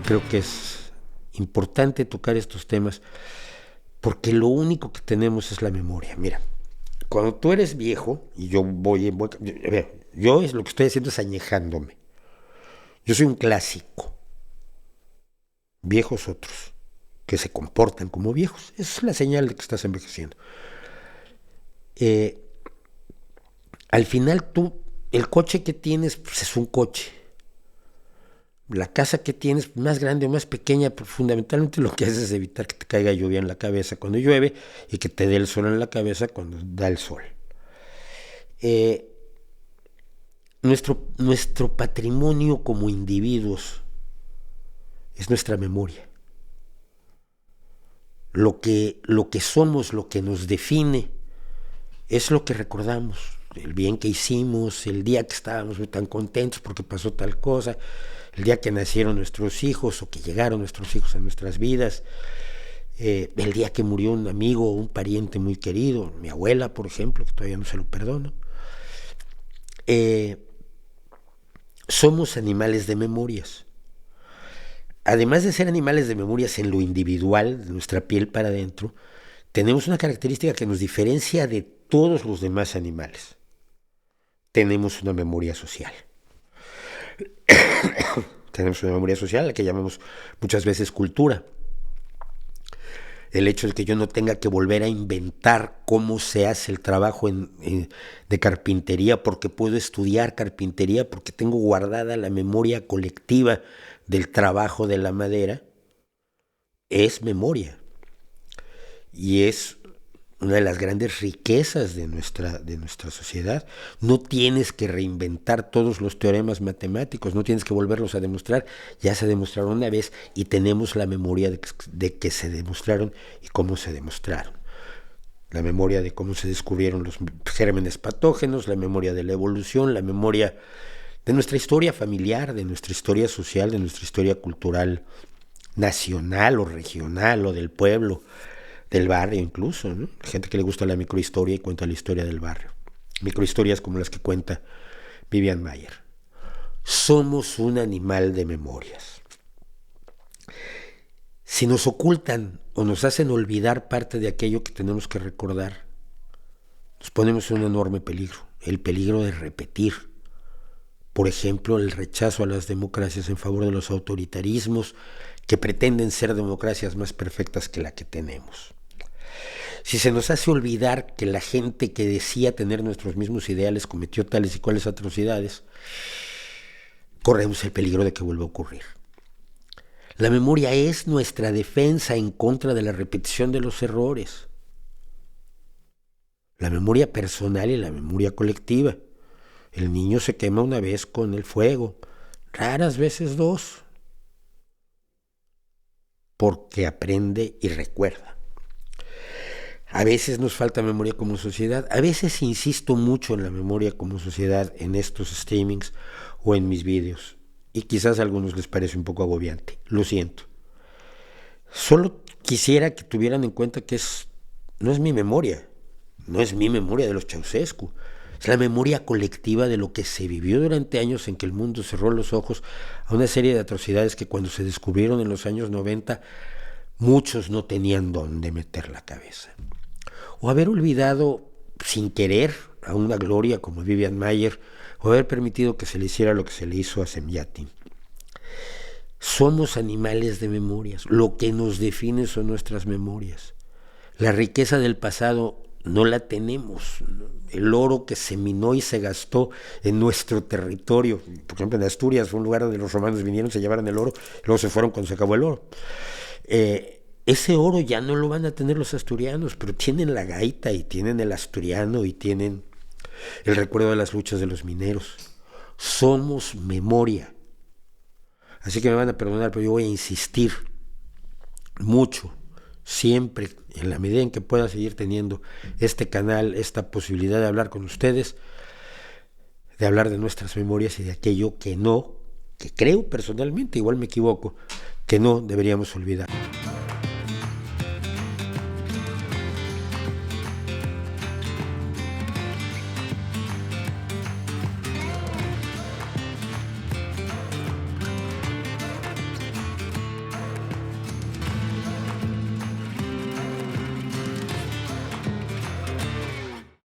creo que es importante tocar estos temas porque lo único que tenemos es la memoria. Mira, cuando tú eres viejo, y yo es lo que estoy haciendo es añejándome. Yo soy un clásico. Viejos otros, que se comportan como viejos. Esa es la señal de que estás envejeciendo. Al final el coche que tienes, pues es un coche. La casa que tienes, más grande o más pequeña, pues fundamentalmente lo que haces es evitar que te caiga lluvia en la cabeza cuando llueve y que te dé el sol en la cabeza cuando da el sol. Nuestro patrimonio como individuos es nuestra memoria. Lo que somos, lo que nos define, es lo que recordamos. El bien que hicimos, el día que estábamos tan contentos porque pasó tal cosa, el día que nacieron nuestros hijos o que llegaron nuestros hijos a nuestras vidas, el día que murió un amigo o un pariente muy querido, mi abuela, por ejemplo, que todavía no se lo perdono. Somos animales de memorias. Además de ser animales de memorias en lo individual, de nuestra piel para adentro, tenemos una característica que nos diferencia de todos los demás animales. Tenemos una memoria social. Tenemos una memoria social, la que llamamos muchas veces cultura. El hecho de que yo no tenga que volver a inventar cómo se hace el trabajo de carpintería, porque puedo estudiar carpintería, porque tengo guardada la memoria colectiva del trabajo de la madera, es memoria. Y es una de las grandes riquezas de nuestra sociedad. No tienes que reinventar todos los teoremas matemáticos, no tienes que volverlos a demostrar, ya se demostraron una vez y tenemos la memoria de que se demostraron y cómo se demostraron. La memoria de cómo se descubrieron los gérmenes patógenos, la memoria de la evolución, la memoria de nuestra historia familiar, de nuestra historia social, de nuestra historia cultural nacional o regional o del pueblo, del barrio incluso, ¿no? Gente que le gusta la microhistoria y cuenta la historia del barrio. Microhistorias como las que cuenta Vivian Maier. Somos un animal de memorias. Si nos ocultan o nos hacen olvidar parte de aquello que tenemos que recordar, nos ponemos en un enorme peligro, el peligro de repetir. Por ejemplo, el rechazo a las democracias en favor de los autoritarismos que pretenden ser democracias más perfectas que la que tenemos. Si se nos hace olvidar que la gente que decía tener nuestros mismos ideales cometió tales y cuales atrocidades, corremos el peligro de que vuelva a ocurrir. La memoria es nuestra defensa en contra de la repetición de los errores. La memoria personal y la memoria colectiva. El niño se quema una vez con el fuego, raras veces dos, porque aprende y recuerda. A veces nos falta memoria como sociedad, a veces insisto mucho en la memoria como sociedad en estos streamings o en mis vídeos, y quizás a algunos les parece un poco agobiante, lo siento. Solo quisiera que tuvieran en cuenta que no es mi memoria de los Ceausescu, es la memoria colectiva de lo que se vivió durante años en que el mundo cerró los ojos a una serie de atrocidades que cuando se descubrieron en los años 90, muchos no tenían dónde meter la cabeza. O haber olvidado sin querer a una gloria como Vivian Maier, o haber permitido que se le hiciera lo que se le hizo a Semyatin. Somos animales de memorias, lo que nos define son nuestras memorias. La riqueza del pasado no la tenemos. El oro que se minó y se gastó en nuestro territorio, por ejemplo en Asturias fue un lugar donde los romanos vinieron, se llevaron el oro, luego se fueron cuando se acabó el oro. Ese oro ya no lo van a tener los asturianos, pero tienen la gaita y tienen el asturiano y tienen el recuerdo de las luchas de los mineros. Somos memoria. Así que me van a perdonar, pero yo voy a insistir mucho, siempre, en la medida en que pueda seguir teniendo este canal, esta posibilidad de hablar con ustedes, de hablar de nuestras memorias y de aquello que creo personalmente, igual me equivoco, que no deberíamos olvidar.